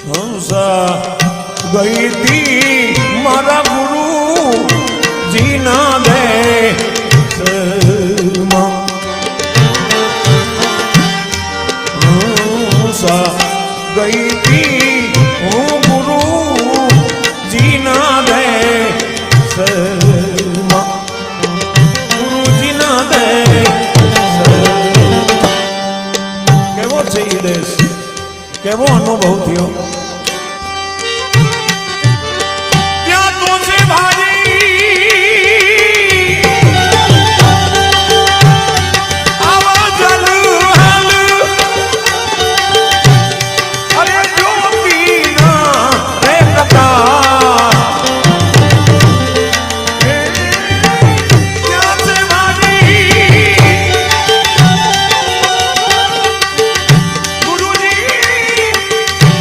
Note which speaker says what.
Speaker 1: હંસા ગઈ તી મારા ગુરુ જીના દે હંસા ગઈ તી હું ગુરુ જીના દે ગુરુજીના દે કેવો છે એ દેશ કેવો અનુભવ થયો